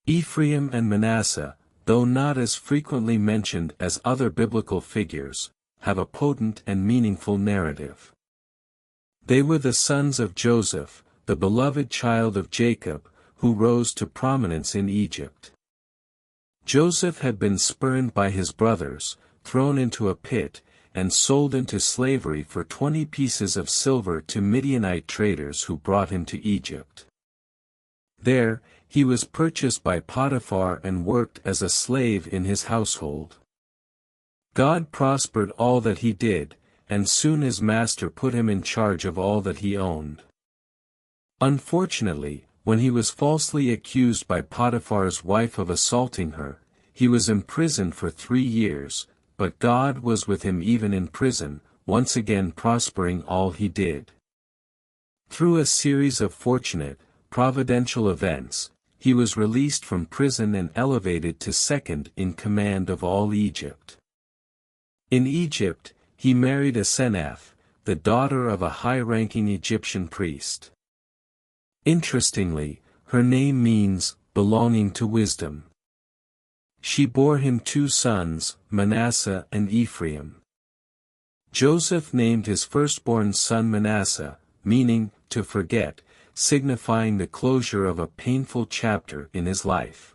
Ephraim and Manasseh, though not as frequently mentioned as other biblical figures, have a potent and meaningful narrative. They were the sons of Joseph, the beloved child of Jacob, who rose to prominence in Egypt. Joseph had been spurned by his brothers, thrown into a pit, and sold into slavery for 20 pieces of silver to Midianite traders who brought him to Egypt. There, he was purchased by Potiphar and worked as a slave in his household. God prospered all that he did, and soon his master put him in charge of all that he owned. Unfortunately, when he was falsely accused by Potiphar's wife of assaulting her, he was imprisoned for 3 years, but God was with him even in prison, once again prospering all he did. Through a series of fortunate, providential events, he was released from prison and elevated to second in command of all Egypt. In Egypt, he married Asenath, the daughter of a high-ranking Egyptian priest. Interestingly, her name means, belonging to wisdom. She bore him 2 sons, Manasseh and Ephraim. Joseph named his firstborn son Manasseh, meaning, to forget, signifying the closure of a painful chapter in his life.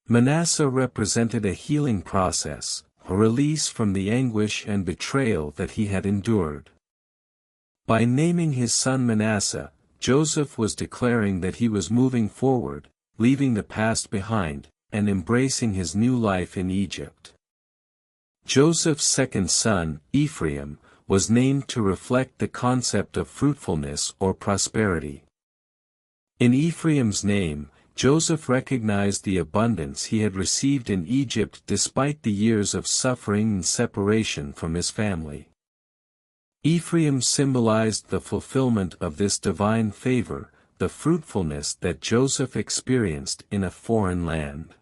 Manasseh represented a healing process, a release from the anguish and betrayal that he had endured. By naming his son Manasseh, Joseph was declaring that he was moving forward, leaving the past behind, and embracing his new life in Egypt. Joseph's second son, Ephraim, was named to reflect the concept of fruitfulness or prosperity. In Ephraim's name, Joseph recognized the abundance he had received in Egypt despite the years of suffering and separation from his family. Ephraim symbolized the fulfillment of this divine favor, the fruitfulness that Joseph experienced in a foreign land.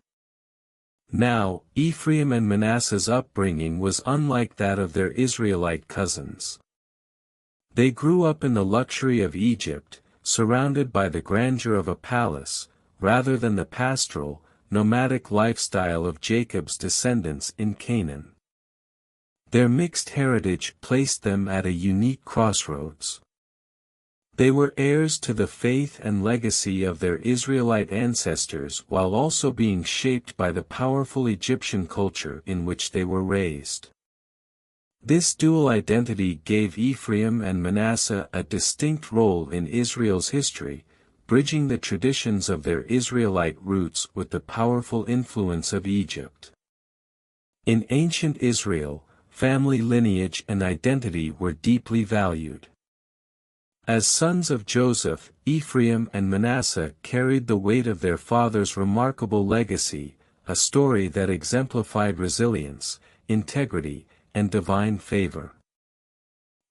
Now, Ephraim and Manasseh's upbringing was unlike that of their Israelite cousins. They grew up in the luxury of Egypt, surrounded by the grandeur of a palace, rather than the pastoral, nomadic lifestyle of Jacob's descendants in Canaan. Their mixed heritage placed them at a unique crossroads. They were heirs to the faith and legacy of their Israelite ancestors while also being shaped by the powerful Egyptian culture in which they were raised. This dual identity gave Ephraim and Manasseh a distinct role in Israel's history, bridging the traditions of their Israelite roots with the powerful influence of Egypt. In ancient Israel, family lineage and identity were deeply valued. As sons of Joseph, Ephraim and Manasseh carried the weight of their father's remarkable legacy, a story that exemplified resilience, integrity, and divine favor.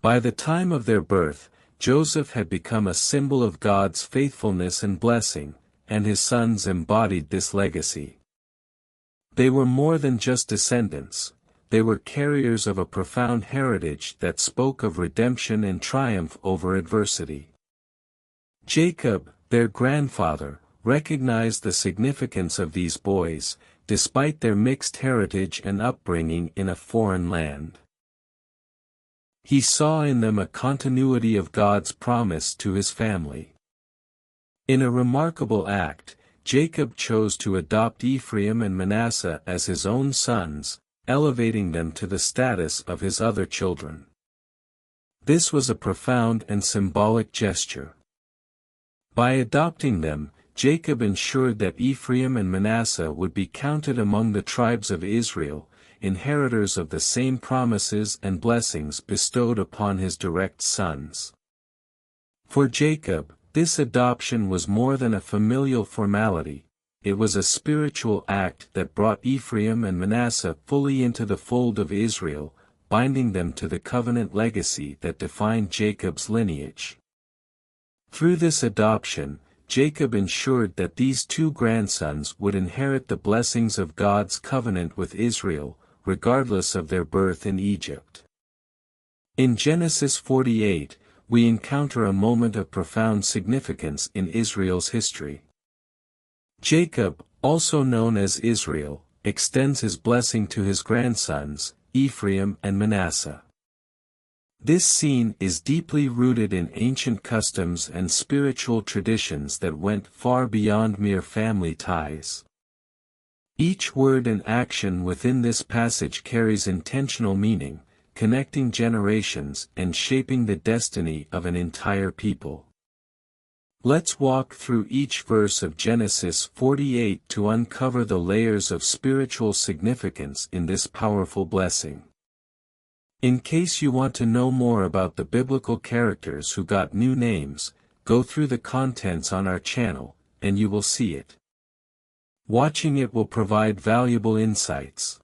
By the time of their birth, Joseph had become a symbol of God's faithfulness and blessing, and his sons embodied this legacy. They were more than just descendants. They were carriers of a profound heritage that spoke of redemption and triumph over adversity. Jacob, their grandfather, recognized the significance of these boys, despite their mixed heritage and upbringing in a foreign land. He saw in them a continuity of God's promise to his family. In a remarkable act, Jacob chose to adopt Ephraim and Manasseh as his own sons, elevating them to the status of his other children. This was a profound and symbolic gesture. By adopting them, Jacob ensured that Ephraim and Manasseh would be counted among the tribes of Israel, inheritors of the same promises and blessings bestowed upon his direct sons. For Jacob, this adoption was more than a familial formality. It was a spiritual act that brought Ephraim and Manasseh fully into the fold of Israel, binding them to the covenant legacy that defined Jacob's lineage. Through this adoption, Jacob ensured that these 2 grandsons would inherit the blessings of God's covenant with Israel, regardless of their birth in Egypt. In Genesis 48, we encounter a moment of profound significance in Israel's history. Jacob, also known as Israel, extends his blessing to his grandsons, Ephraim and Manasseh. This scene is deeply rooted in ancient customs and spiritual traditions that went far beyond mere family ties. Each word and action within this passage carries intentional meaning, connecting generations and shaping the destiny of an entire people. Let's walk through each verse of Genesis 48 to uncover the layers of spiritual significance in this powerful blessing. In case you want to know more about the biblical characters who got new names, go through the contents on our channel, and you will see it. Watching it will provide valuable insights.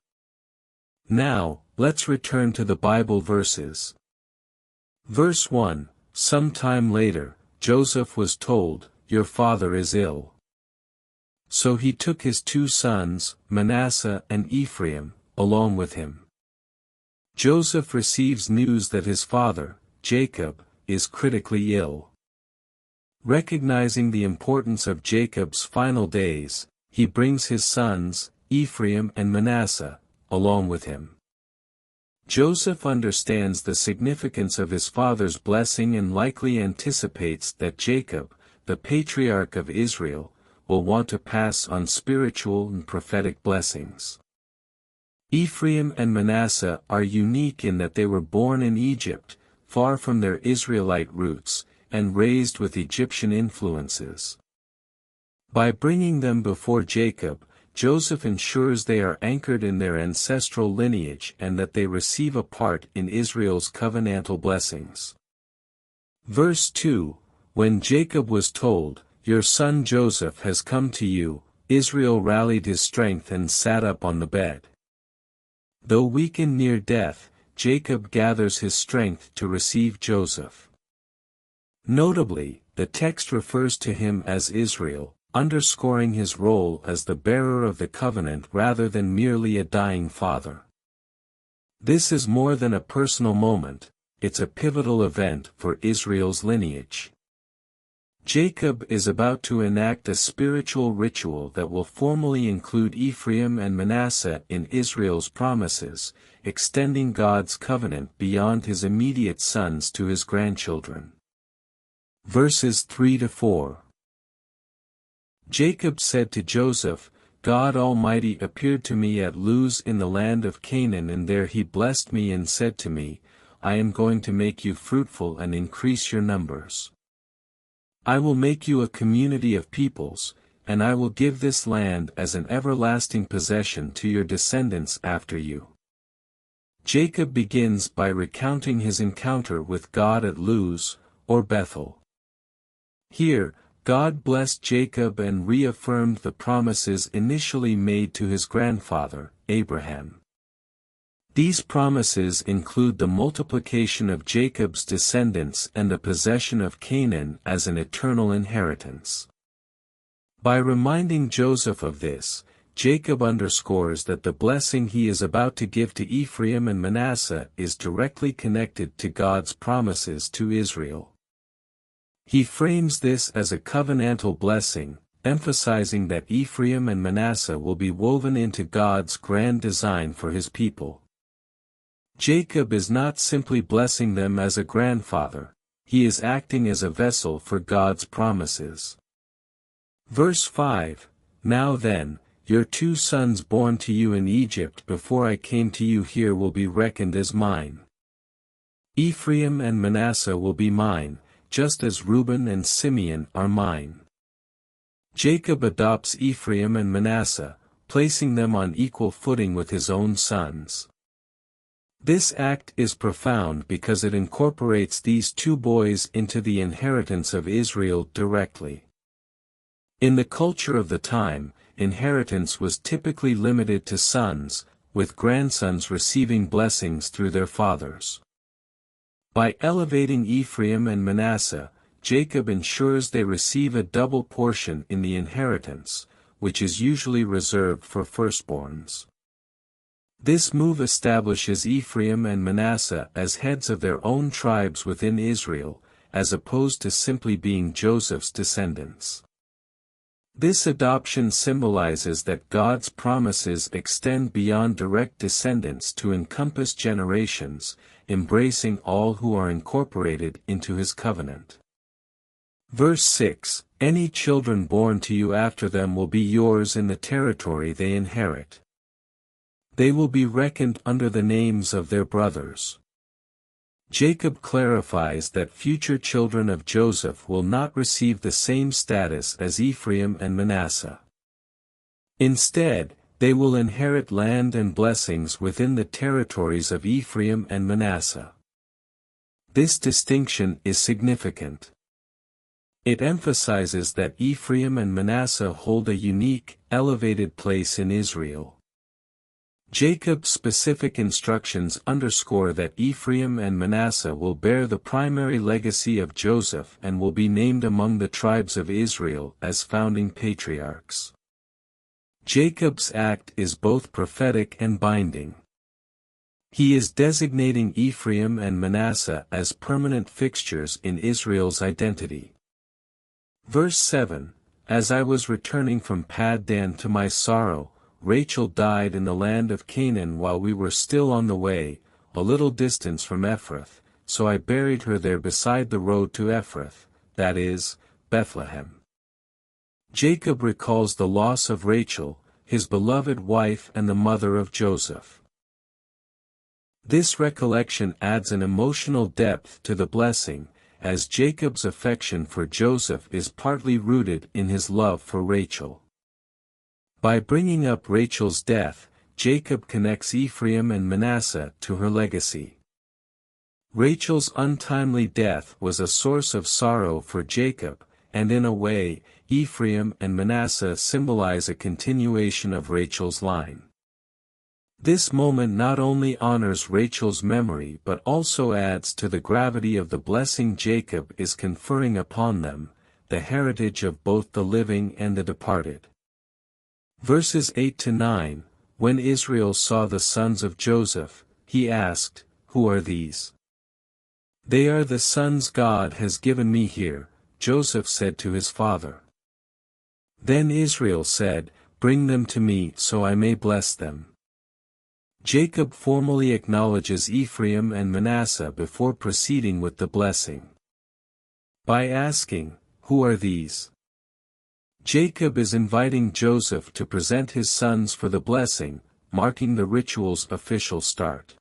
Now, let's return to the Bible verses. Verse 1, Sometime later, Joseph was told, "Your father is ill." So he took his 2 sons, Manasseh and Ephraim, along with him. Joseph receives news that his father, Jacob, is critically ill. Recognizing the importance of Jacob's final days, he brings his sons, Ephraim and Manasseh, along with him. Joseph understands the significance of his father's blessing and likely anticipates that Jacob, the patriarch of Israel, will want to pass on spiritual and prophetic blessings. Ephraim and Manasseh are unique in that they were born in Egypt, far from their Israelite roots, and raised with Egyptian influences. By bringing them before Jacob, Joseph ensures they are anchored in their ancestral lineage and that they receive a part in Israel's covenantal blessings. Verse 2, When Jacob was told, "Your son Joseph has come to you," Israel rallied his strength and sat up on the bed. Though weakened near death, Jacob gathers his strength to receive Joseph. Notably, the text refers to him as Israel, underscoring his role as the bearer of the covenant rather than merely a dying father. This is more than a personal moment, it's a pivotal event for Israel's lineage. Jacob is about to enact a spiritual ritual that will formally include Ephraim and Manasseh in Israel's promises, extending God's covenant beyond his immediate sons to his grandchildren. Verses 3-4. Jacob said to Joseph, "God Almighty appeared to me at Luz in the land of Canaan, and there he blessed me and said to me, I am going to make you fruitful and increase your numbers. I will make you a community of peoples, and I will give this land as an everlasting possession to your descendants after you." Jacob begins by recounting his encounter with God at Luz, or Bethel. Here, God blessed Jacob and reaffirmed the promises initially made to his grandfather, Abraham. These promises include the multiplication of Jacob's descendants and the possession of Canaan as an eternal inheritance. By reminding Joseph of this, Jacob underscores that the blessing he is about to give to Ephraim and Manasseh is directly connected to God's promises to Israel. He frames this as a covenantal blessing, emphasizing that Ephraim and Manasseh will be woven into God's grand design for his people. Jacob is not simply blessing them as a grandfather, he is acting as a vessel for God's promises. Verse 5, "Now then, your 2 sons born to you in Egypt before I came to you here will be reckoned as mine. Ephraim and Manasseh will be mine, just as Reuben and Simeon are mine." Jacob adopts Ephraim and Manasseh, placing them on equal footing with his own sons. This act is profound because it incorporates these 2 boys into the inheritance of Israel directly. In the culture of the time, inheritance was typically limited to sons, with grandsons receiving blessings through their fathers. By elevating Ephraim and Manasseh, Jacob ensures they receive a double portion in the inheritance, which is usually reserved for firstborns. This move establishes Ephraim and Manasseh as heads of their own tribes within Israel, as opposed to simply being Joseph's descendants. This adoption symbolizes that God's promises extend beyond direct descendants to encompass generations, embracing all who are incorporated into his covenant. Verse 6, any children born to you after them will be yours in the territory they inherit. They will be reckoned under the names of their brothers. Jacob clarifies that future children of Joseph will not receive the same status as Ephraim and Manasseh. Instead, they will inherit land and blessings within the territories of Ephraim and Manasseh. This distinction is significant. It emphasizes that Ephraim and Manasseh hold a unique, elevated place in Israel. Jacob's specific instructions underscore that Ephraim and Manasseh will bear the primary legacy of Joseph and will be named among the tribes of Israel as founding patriarchs. Jacob's act is both prophetic and binding. He is designating Ephraim and Manasseh as permanent fixtures in Israel's identity. Verse 7, as I was returning from Paddan to my sorrow, Rachel died in the land of Canaan while we were still on the way, a little distance from Ephrath, so I buried her there beside the road to Ephrath, that is, Bethlehem. Jacob recalls the loss of Rachel, his beloved wife and the mother of Joseph. This recollection adds an emotional depth to the blessing, as Jacob's affection for Joseph is partly rooted in his love for Rachel. By bringing up Rachel's death, Jacob connects Ephraim and Manasseh to her legacy. Rachel's untimely death was a source of sorrow for Jacob, and in a way, Ephraim and Manasseh symbolize a continuation of Rachel's line. This moment not only honors Rachel's memory but also adds to the gravity of the blessing Jacob is conferring upon them, the heritage of both the living and the departed. Verses 8-9, when Israel saw the sons of Joseph, he asked, who are these? They are the sons God has given me here, Joseph said to his father. Then Israel said, bring them to me so I may bless them. Jacob formally acknowledges Ephraim and Manasseh before proceeding with the blessing. By asking, who are these? Jacob is inviting Joseph to present his sons for the blessing, marking the ritual's official start.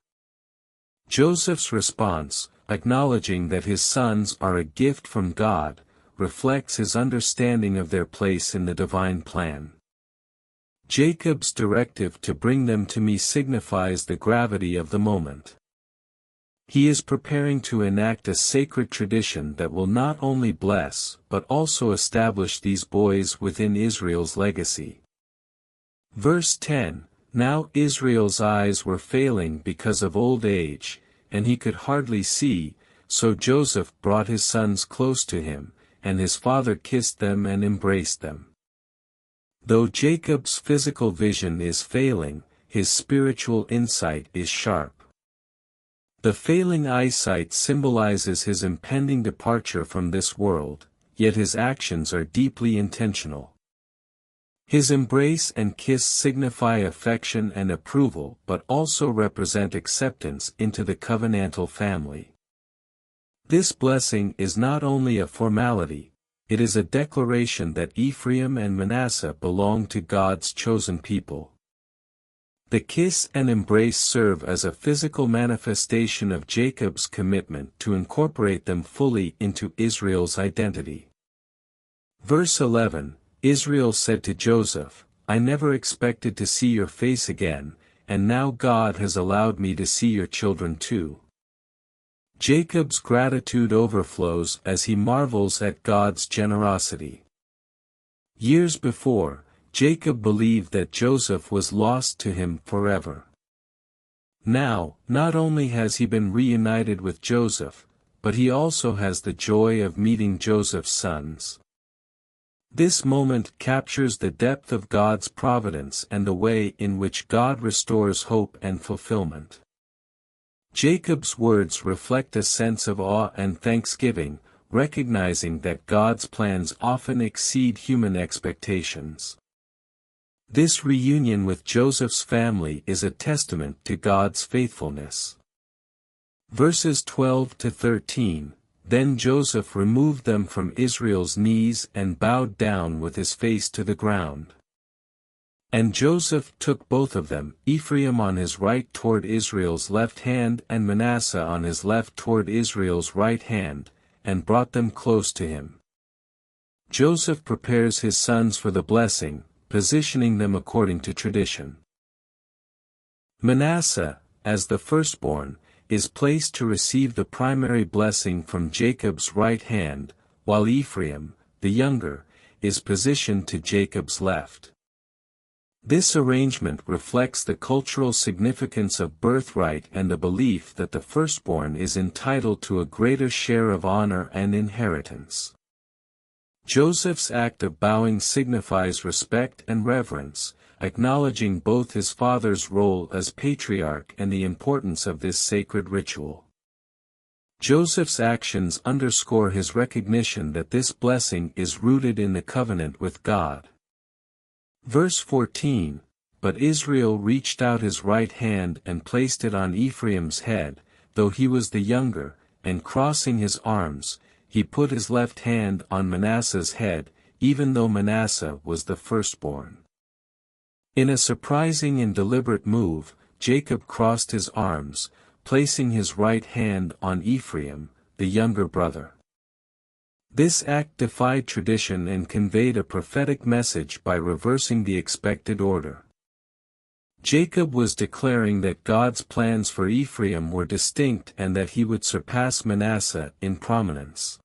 Joseph's response, acknowledging that his sons are a gift from God, reflects his understanding of their place in the divine plan. Jacob's directive to bring them to me signifies the gravity of the moment. He is preparing to enact a sacred tradition that will not only bless but also establish these boys within Israel's legacy. Verse 10, now Israel's eyes were failing because of old age, and he could hardly see, so Joseph brought his sons close to him, and his father kissed them and embraced them. Though Jacob's physical vision is failing, his spiritual insight is sharp. The failing eyesight symbolizes his impending departure from this world, yet his actions are deeply intentional. His embrace and kiss signify affection and approval but also represent acceptance into the covenantal family. This blessing is not only a formality, it is a declaration that Ephraim and Manasseh belong to God's chosen people. The kiss and embrace serve as a physical manifestation of Jacob's commitment to incorporate them fully into Israel's identity. Verse 11, Israel said to Joseph, I never expected to see your face again, and now God has allowed me to see your children too. Jacob's gratitude overflows as he marvels at God's generosity. Years before, Jacob believed that Joseph was lost to him forever. Now, not only has he been reunited with Joseph, but he also has the joy of meeting Joseph's sons. This moment captures the depth of God's providence and the way in which God restores hope and fulfillment. Jacob's words reflect a sense of awe and thanksgiving, recognizing that God's plans often exceed human expectations. This reunion with Joseph's family is a testament to God's faithfulness. Verses 12 to 13, Then Joseph removed them from Israel's knees and bowed down with his face to the ground. And Joseph took both of them, Ephraim on his right toward Israel's left hand and Manasseh on his left toward Israel's right hand, and brought them close to him. Joseph prepares his sons for the blessing, positioning them according to tradition. Manasseh, as the firstborn, is placed to receive the primary blessing from Jacob's right hand, while Ephraim, the younger, is positioned to Jacob's left. This arrangement reflects the cultural significance of birthright and the belief that the firstborn is entitled to a greater share of honor and inheritance. Joseph's act of bowing signifies respect and reverence, acknowledging both his father's role as patriarch and the importance of this sacred ritual. Joseph's actions underscore his recognition that this blessing is rooted in the covenant with God. Verse 14, But Israel reached out his right hand and placed it on Ephraim's head, though he was the younger, and crossing his arms, he put his left hand on Manasseh's head, even though Manasseh was the firstborn. In a surprising and deliberate move, Jacob crossed his arms, placing his right hand on Ephraim, the younger brother. This act defied tradition and conveyed a prophetic message by reversing the expected order. Jacob was declaring that God's plans for Ephraim were distinct and that he would surpass Manasseh in prominence.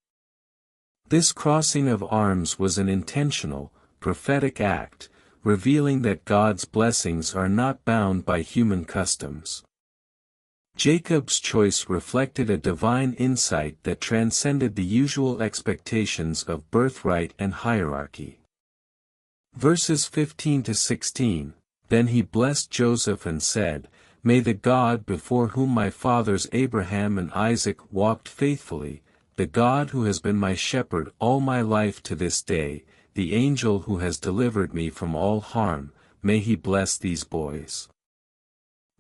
This crossing of arms was an intentional, prophetic act, revealing that God's blessings are not bound by human customs. Jacob's choice reflected a divine insight that transcended the usual expectations of birthright and hierarchy. Verses 15 to 16, Then he blessed Joseph and said, May the God before whom my fathers Abraham and Isaac walked faithfully, the God who has been my shepherd all my life to this day, the angel who has delivered me from all harm, may he bless these boys.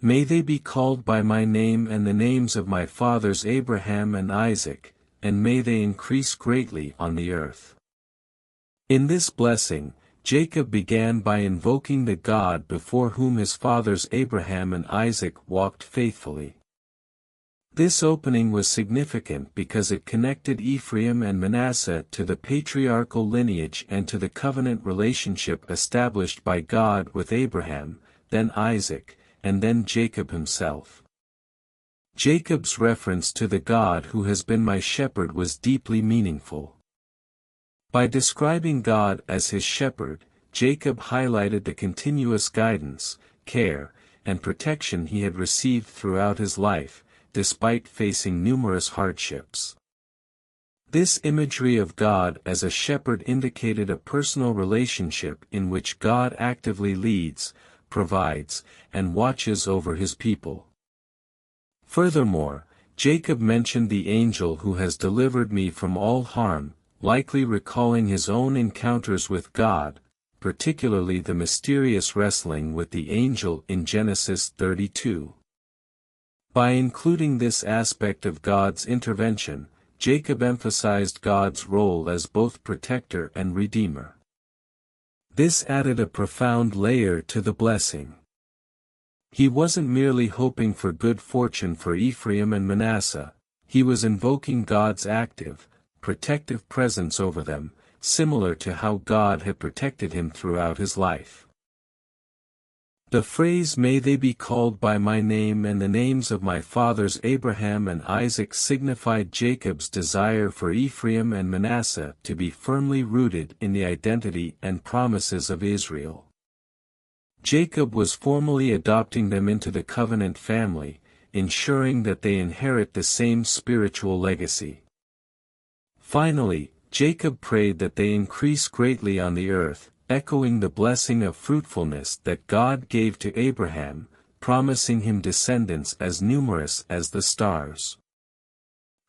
May they be called by my name and the names of my fathers Abraham and Isaac, and may they increase greatly on the earth. In this blessing, Jacob began by invoking the God before whom his fathers Abraham and Isaac walked faithfully. This opening was significant because it connected Ephraim and Manasseh to the patriarchal lineage and to the covenant relationship established by God with Abraham, then Isaac, and then Jacob himself. Jacob's reference to the God who has been my shepherd was deeply meaningful. By describing God as his shepherd, Jacob highlighted the continuous guidance, care, and protection he had received throughout his life, despite facing numerous hardships. This imagery of God as a shepherd indicated a personal relationship in which God actively leads, provides, and watches over his people. Furthermore, Jacob mentioned the angel who has delivered me from all harm, likely recalling his own encounters with God, particularly the mysterious wrestling with the angel in Genesis 32. By including this aspect of God's intervention, Jacob emphasized God's role as both protector and redeemer. This added a profound layer to the blessing. He wasn't merely hoping for good fortune for Ephraim and Manasseh, he was invoking God's active, protective presence over them, similar to how God had protected him throughout his life. The phrase "May they be called by my name and the names of my fathers Abraham and Isaac" signified Jacob's desire for Ephraim and Manasseh to be firmly rooted in the identity and promises of Israel. Jacob was formally adopting them into the covenant family, ensuring that they inherit the same spiritual legacy. Finally, Jacob prayed that they increase greatly on the earth, echoing the blessing of fruitfulness that God gave to Abraham, promising him descendants as numerous as the stars.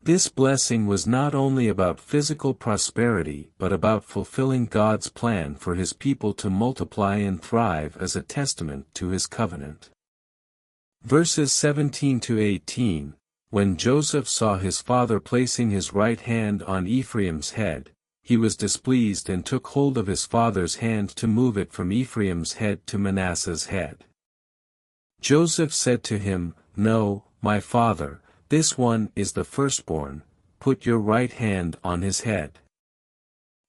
This blessing was not only about physical prosperity but about fulfilling God's plan for his people to multiply and thrive as a testament to his covenant. Verses 17 to 18, when Joseph saw his father placing his right hand on Ephraim's head, he was displeased and took hold of his father's hand to move it from Ephraim's head to Manasseh's head. Joseph said to him, "No, my father, this one is the firstborn, put your right hand on his head."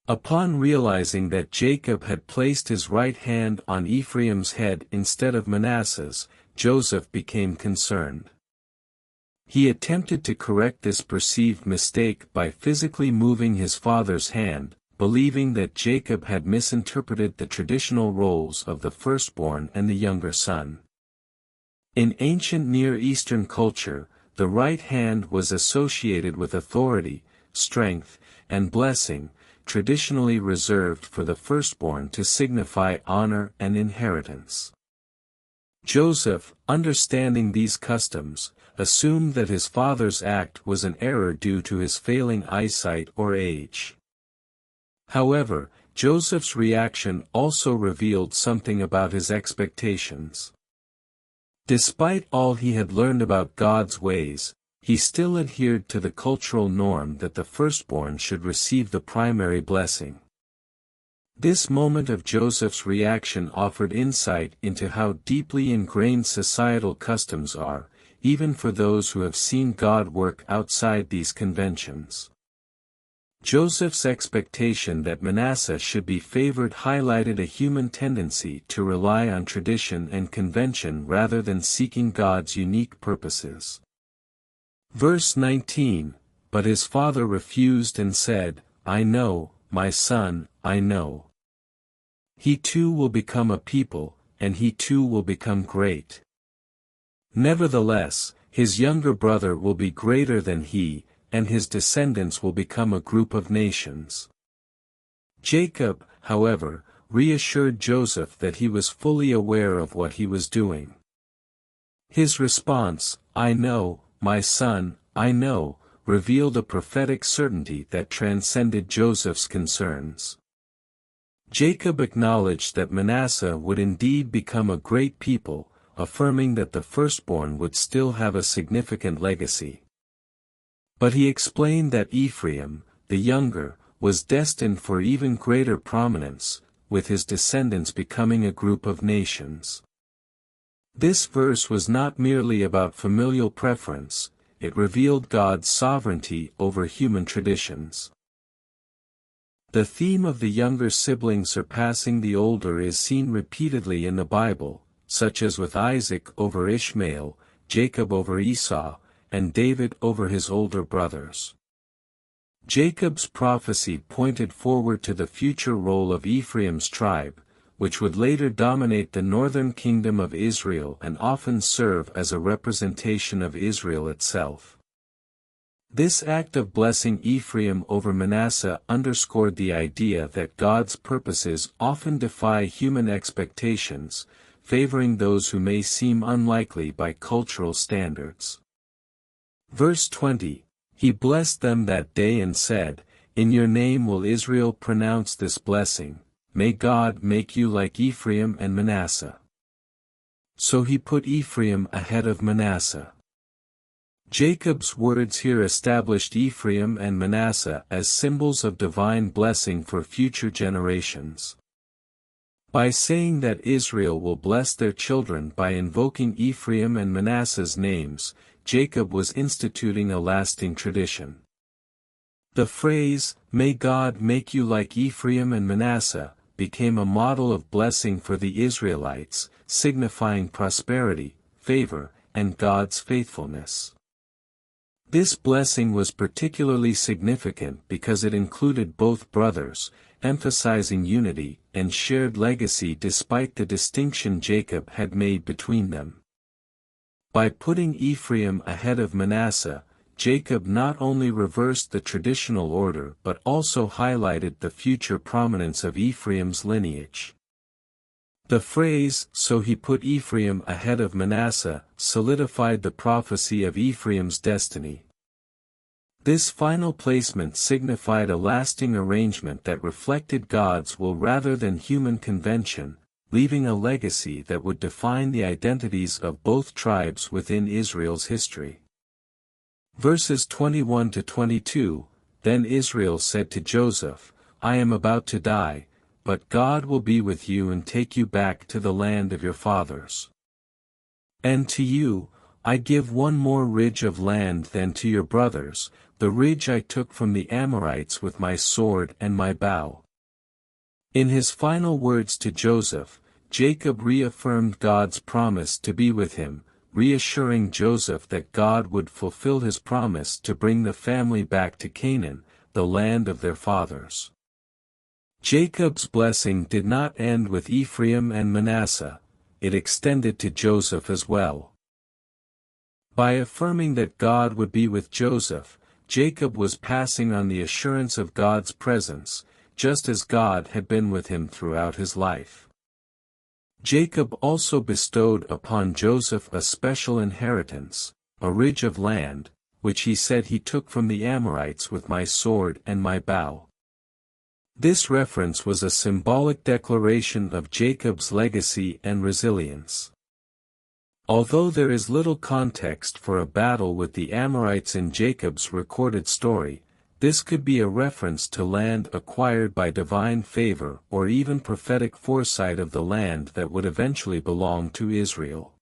Upon realizing that Jacob had placed his right hand on Ephraim's head instead of Manasseh's, Joseph became concerned. He attempted to correct this perceived mistake by physically moving his father's hand, believing that Jacob had misinterpreted the traditional roles of the firstborn and the younger son. In ancient Near Eastern culture, the right hand was associated with authority, strength, and blessing, traditionally reserved for the firstborn to signify honor and inheritance. Joseph, understanding these customs, assumed that his father's act was an error due to his failing eyesight or age. However, Joseph's reaction also revealed something about his expectations. Despite all he had learned about God's ways, he still adhered to the cultural norm that the firstborn should receive the primary blessing. This moment of Joseph's reaction offered insight into how deeply ingrained societal customs are, even for those who have seen God work outside these conventions. Joseph's expectation that Manasseh should be favored highlighted a human tendency to rely on tradition and convention rather than seeking God's unique purposes. Verse 19, but his father refused and said, "I know, my son, I know. He too will become a people, and he too will become great. Nevertheless, his younger brother will be greater than he, and his descendants will become a group of nations." Jacob, however, reassured Joseph that he was fully aware of what he was doing. His response, "I know, my son, I know," revealed a prophetic certainty that transcended Joseph's concerns. Jacob acknowledged that Manasseh would indeed become a great people, affirming that the firstborn would still have a significant legacy. But he explained that Ephraim, the younger, was destined for even greater prominence, with his descendants becoming a group of nations. This verse was not merely about familial preference, it revealed God's sovereignty over human traditions. The theme of the younger sibling surpassing the older is seen repeatedly in the Bible, such as with Isaac over Ishmael, Jacob over Esau, and David over his older brothers. Jacob's prophecy pointed forward to the future role of Ephraim's tribe, which would later dominate the northern kingdom of Israel and often serve as a representation of Israel itself. This act of blessing Ephraim over Manasseh underscored the idea that God's purposes often defy human expectations, favoring those who may seem unlikely by cultural standards. Verse 20, he blessed them that day and said, "In your name will Israel pronounce this blessing, may God make you like Ephraim and Manasseh." So he put Ephraim ahead of Manasseh. Jacob's words here established Ephraim and Manasseh as symbols of divine blessing for future generations. By saying that Israel will bless their children by invoking Ephraim and Manasseh's names, Jacob was instituting a lasting tradition. The phrase, "May God make you like Ephraim and Manasseh," became a model of blessing for the Israelites, signifying prosperity, favor, and God's faithfulness. This blessing was particularly significant because it included both brothers, emphasizing unity and shared legacy despite the distinction Jacob had made between them. By putting Ephraim ahead of Manasseh, Jacob not only reversed the traditional order but also highlighted the future prominence of Ephraim's lineage. The phrase, "so he put Ephraim ahead of Manasseh," solidified the prophecy of Ephraim's destiny. This final placement signified a lasting arrangement that reflected God's will rather than human convention, leaving a legacy that would define the identities of both tribes within Israel's history. Verses 21 to 22, Then Israel said to Joseph, I am about to die, but God will be with you and take you back to the land of your fathers. And to you, I give one more ridge of land than to your brothers, the ridge I took from the Amorites with my sword and my bow. In his final words to Joseph, Jacob reaffirmed God's promise to be with him, reassuring Joseph that God would fulfill his promise to bring the family back to Canaan, the land of their fathers. Jacob's blessing did not end with Ephraim and Manasseh, it extended to Joseph as well. By affirming that God would be with Joseph, Jacob was passing on the assurance of God's presence, just as God had been with him throughout his life. Jacob also bestowed upon Joseph a special inheritance, a ridge of land, which he said he took from the Amorites with my sword and my bow. This reference was a symbolic declaration of Jacob's legacy and resilience. Although there is little context for a battle with the Amorites in Jacob's recorded story, this could be a reference to land acquired by divine favor or even prophetic foresight of the land that would eventually belong to Israel.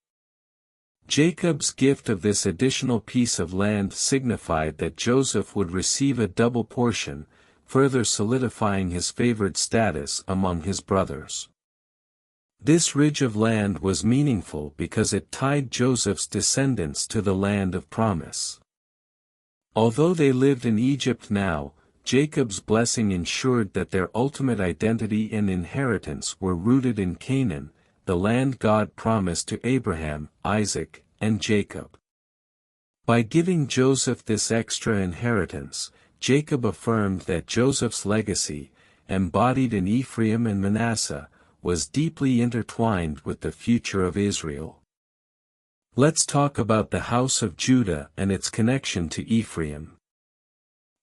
Jacob's gift of this additional piece of land signified that Joseph would receive a double portion, further solidifying his favored status among his brothers. This ridge of land was meaningful because it tied Joseph's descendants to the land of promise. Although they lived in Egypt now, Jacob's blessing ensured that their ultimate identity and inheritance were rooted in Canaan, the land God promised to Abraham, Isaac, and Jacob. By giving Joseph this extra inheritance, Jacob affirmed that Joseph's legacy, embodied in Ephraim and Manasseh, was deeply intertwined with the future of Israel. Let's talk about the house of Judah and its connection to Ephraim.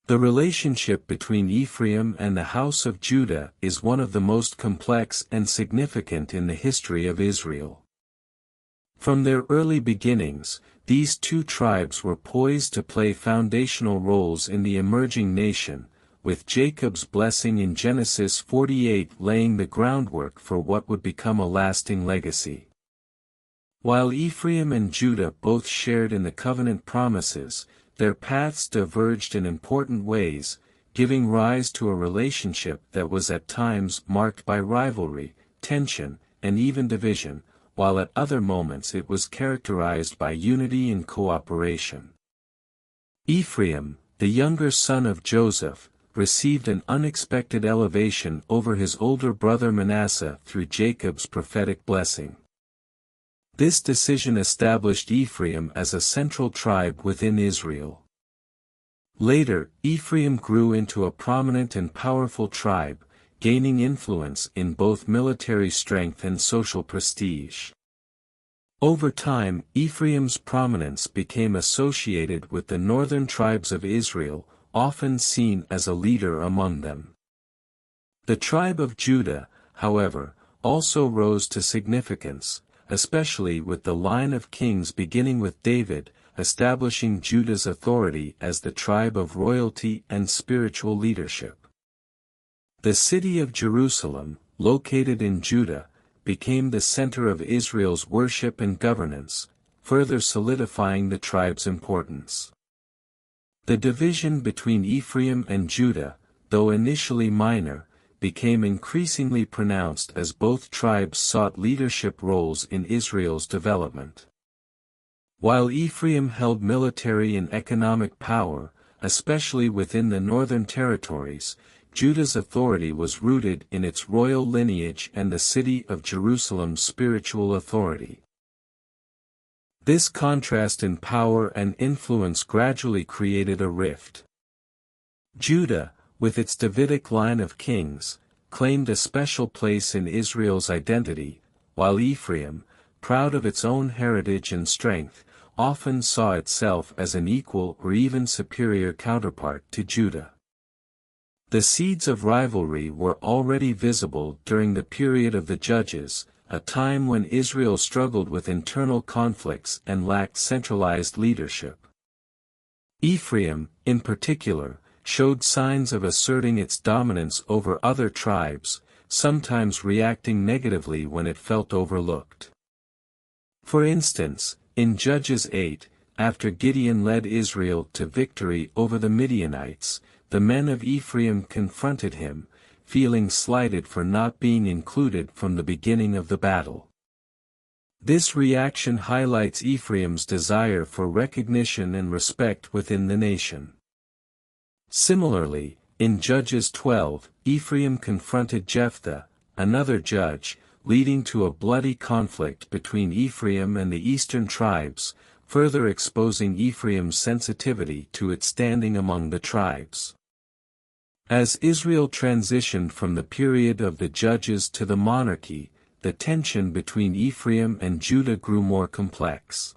The relationship between Ephraim and the house of Judah is one of the most complex and significant in the history of Israel. From their early beginnings, these two tribes were poised to play foundational roles in the emerging nation, with Jacob's blessing in Genesis 48 laying the groundwork for what would become a lasting legacy. While Ephraim and Judah both shared in the covenant promises, their paths diverged in important ways, giving rise to a relationship that was at times marked by rivalry, tension, and even division, while at other moments it was characterized by unity and cooperation. Ephraim, the younger son of Joseph, received an unexpected elevation over his older brother Manasseh through Jacob's prophetic blessing. This decision established Ephraim as a central tribe within Israel. Later, Ephraim grew into a prominent and powerful tribe, gaining influence in both military strength and social prestige. Over time, Ephraim's prominence became associated with the northern tribes of Israel, often seen as a leader among them. The tribe of Judah, however, also rose to significance, especially with the line of kings beginning with David, establishing Judah's authority as the tribe of royalty and spiritual leadership. The city of Jerusalem, located in Judah, became the center of Israel's worship and governance, further solidifying the tribe's importance. The division between Ephraim and Judah, though initially minor, became increasingly pronounced as both tribes sought leadership roles in Israel's development. While Ephraim held military and economic power, especially within the northern territories, Judah's authority was rooted in its royal lineage and the city of Jerusalem's spiritual authority. This contrast in power and influence gradually created a rift. Judah, with its Davidic line of kings, claimed a special place in Israel's identity, while Ephraim, proud of its own heritage and strength, often saw itself as an equal or even superior counterpart to Judah. The seeds of rivalry were already visible during the period of the Judges, a time when Israel struggled with internal conflicts and lacked centralized leadership. Ephraim, in particular, showed signs of asserting its dominance over other tribes, sometimes reacting negatively when it felt overlooked. For instance, in Judges 8, after Gideon led Israel to victory over the Midianites, the men of Ephraim confronted him, feeling slighted for not being included from the beginning of the battle. This reaction highlights Ephraim's desire for recognition and respect within the nation. Similarly, in Judges 12, Ephraim confronted Jephthah, another judge, leading to a bloody conflict between Ephraim and the eastern tribes, further exposing Ephraim's sensitivity to its standing among the tribes. As Israel transitioned from the period of the judges to the monarchy, the tension between Ephraim and Judah grew more complex.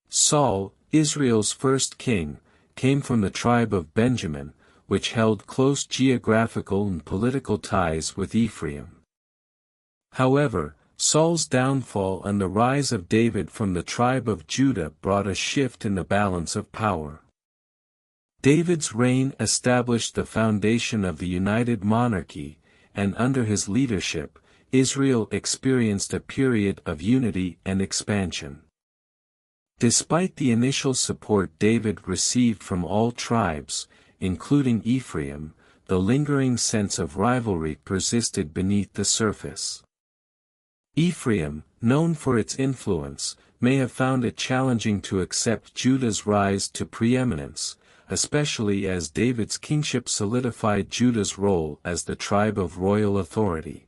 Saul, Israel's first king, came from the tribe of Benjamin, which held close geographical and political ties with Ephraim. However, Saul's downfall and the rise of David from the tribe of Judah brought a shift in the balance of power. David's reign established the foundation of the united monarchy, and under his leadership, Israel experienced a period of unity and expansion. Despite the initial support David received from all tribes, including Ephraim, the lingering sense of rivalry persisted beneath the surface. Ephraim, known for its influence, may have found it challenging to accept Judah's rise to preeminence, especially as David's kingship solidified Judah's role as the tribe of royal authority.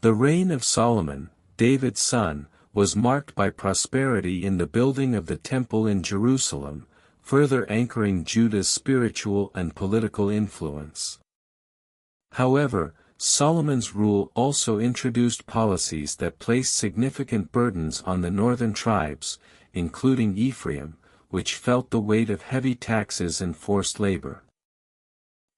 The reign of Solomon, David's son, was marked by prosperity in the building of the temple in Jerusalem, further anchoring Judah's spiritual and political influence. However, Solomon's rule also introduced policies that placed significant burdens on the northern tribes, including Ephraim, which felt the weight of heavy taxes and forced labor.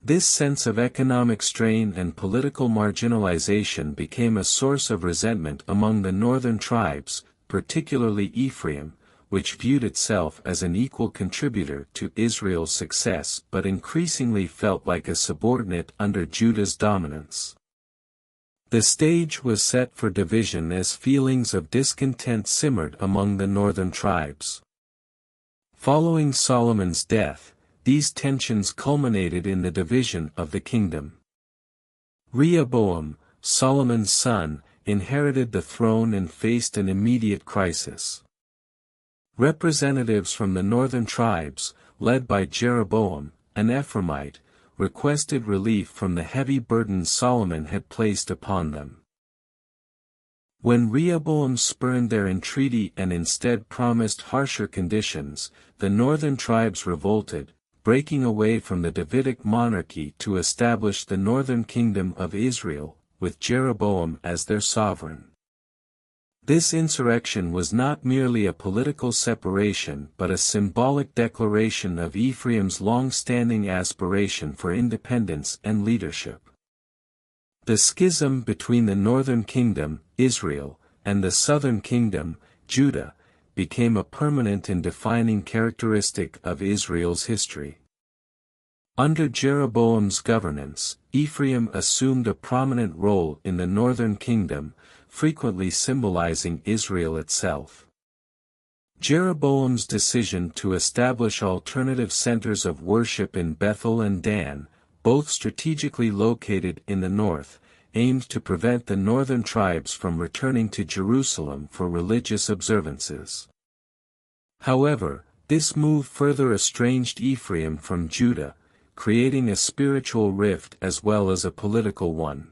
This sense of economic strain and political marginalization became a source of resentment among the northern tribes, particularly Ephraim, which viewed itself as an equal contributor to Israel's success but increasingly felt like a subordinate under Judah's dominance. The stage was set for division as feelings of discontent simmered among the northern tribes. Following Solomon's death, these tensions culminated in the division of the kingdom. Rehoboam, Solomon's son, inherited the throne and faced an immediate crisis. Representatives from the northern tribes, led by Jeroboam, an Ephraimite, requested relief from the heavy burden Solomon had placed upon them. When Rehoboam spurned their entreaty and instead promised harsher conditions, the northern tribes revolted, breaking away from the Davidic monarchy to establish the northern kingdom of Israel, with Jeroboam as their sovereign. This insurrection was not merely a political separation but a symbolic declaration of Ephraim's long-standing aspiration for independence and leadership. The schism between the northern kingdom, Israel, and the southern kingdom, Judah, became a permanent and defining characteristic of Israel's history. Under Jeroboam's governance, Ephraim assumed a prominent role in the northern kingdom, frequently symbolizing Israel itself. Jeroboam's decision to establish alternative centers of worship in Bethel and Dan, both strategically located in the north, aimed to prevent the northern tribes from returning to Jerusalem for religious observances. However, this move further estranged Ephraim from Judah, creating a spiritual rift as well as a political one.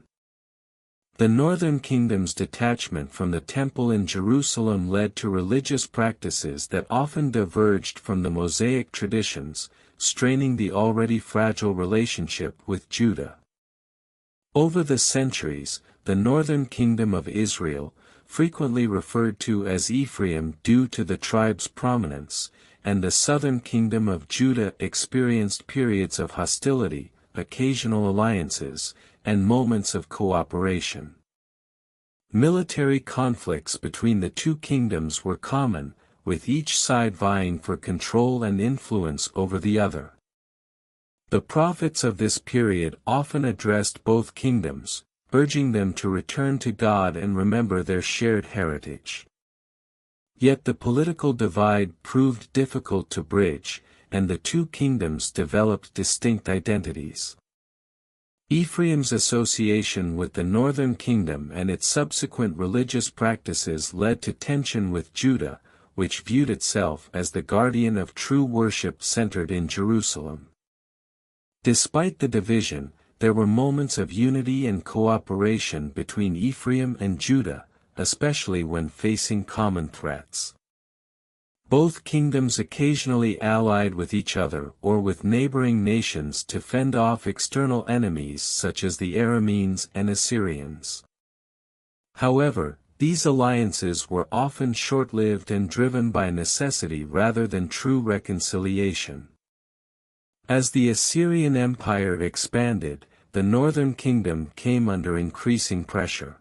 The northern kingdom's detachment from the temple in Jerusalem led to religious practices that often diverged from the Mosaic traditions, straining the already fragile relationship with Judah. Over the centuries, the northern kingdom of Israel, frequently referred to as Ephraim due to the tribe's prominence, and the southern kingdom of Judah experienced periods of hostility, occasional alliances, and moments of cooperation. Military conflicts between the two kingdoms were common, with each side vying for control and influence over the other. The prophets of this period often addressed both kingdoms, urging them to return to God and remember their shared heritage. Yet the political divide proved difficult to bridge, and the two kingdoms developed distinct identities. Ephraim's association with the northern kingdom and its subsequent religious practices led to tension with Judah, which viewed itself as the guardian of true worship centered in Jerusalem. Despite the division, there were moments of unity and cooperation between Ephraim and Judah, especially when facing common threats. Both kingdoms occasionally allied with each other or with neighboring nations to fend off external enemies such as the Arameans and Assyrians. However, these alliances were often short-lived and driven by necessity rather than true reconciliation. As the Assyrian Empire expanded, the northern kingdom came under increasing pressure.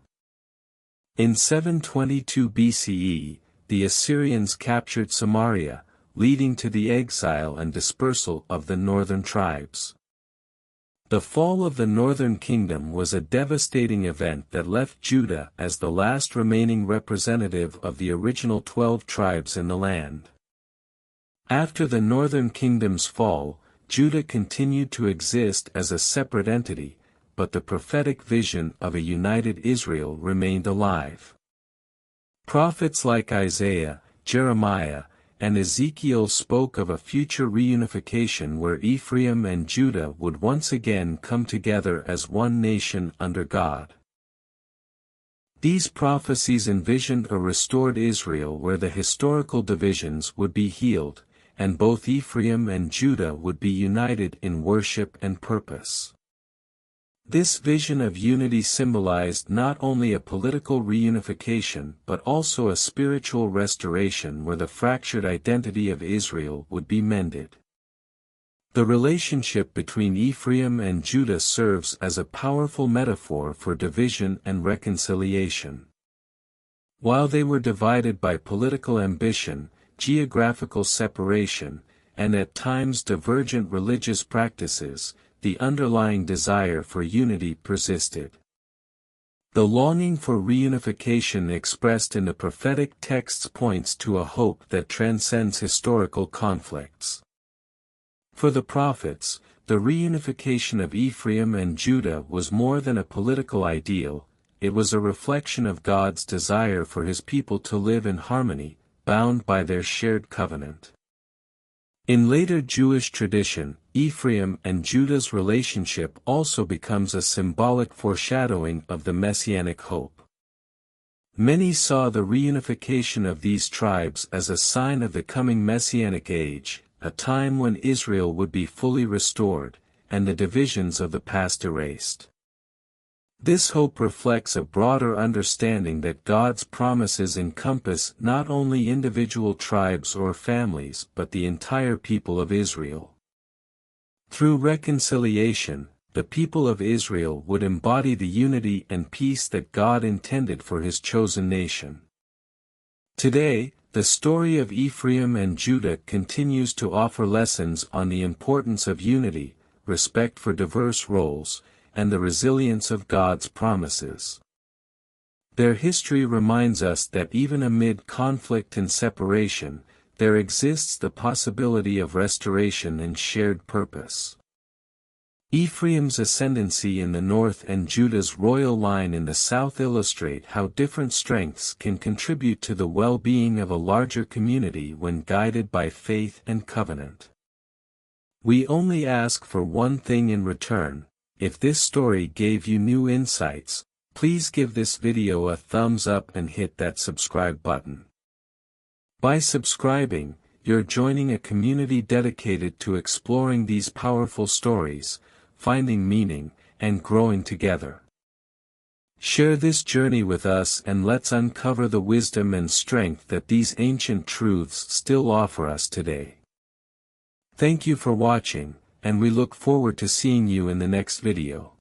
In 722 BCE, the Assyrians captured Samaria, leading to the exile and dispersal of the northern tribes. The fall of the northern kingdom was a devastating event that left Judah as the last remaining representative of the original 12 tribes in the land. After the northern kingdom's fall, Judah continued to exist as a separate entity, but the prophetic vision of a united Israel remained alive. Prophets like Isaiah, Jeremiah, and Ezekiel spoke of a future reunification where Ephraim and Judah would once again come together as one nation under God. These prophecies envisioned a restored Israel where the historical divisions would be healed, and both Ephraim and Judah would be united in worship and purpose. This vision of unity symbolized not only a political reunification but also a spiritual restoration where the fractured identity of Israel would be mended. The relationship between Ephraim and Judah serves as a powerful metaphor for division and reconciliation. While they were divided by political ambition, geographical separation, and at times divergent religious practices, the underlying desire for unity persisted. The longing for reunification expressed in the prophetic texts points to a hope that transcends historical conflicts. For the prophets, the reunification of Ephraim and Judah was more than a political ideal, it was a reflection of God's desire for His people to live in harmony, bound by their shared covenant. In later Jewish tradition, Ephraim and Judah's relationship also becomes a symbolic foreshadowing of the messianic hope. Many saw the reunification of these tribes as a sign of the coming messianic age, a time when Israel would be fully restored, and the divisions of the past erased. This hope reflects a broader understanding that God's promises encompass not only individual tribes or families but the entire people of Israel. Through reconciliation, the people of Israel would embody the unity and peace that God intended for His chosen nation. Today, the story of Ephraim and Judah continues to offer lessons on the importance of unity, respect for diverse roles, and the resilience of God's promises. Their history reminds us that even amid conflict and separation, there exists the possibility of restoration and shared purpose. Ephraim's ascendancy in the north and Judah's royal line in the south illustrate how different strengths can contribute to the well-being of a larger community when guided by faith and covenant. We only ask for one thing in return. If this story gave you new insights, please give this video a thumbs up and hit that subscribe button. By subscribing, you're joining a community dedicated to exploring these powerful stories, finding meaning, and growing together. Share this journey with us and let's uncover the wisdom and strength that these ancient truths still offer us today. Thank you for watching, and we look forward to seeing you in the next video.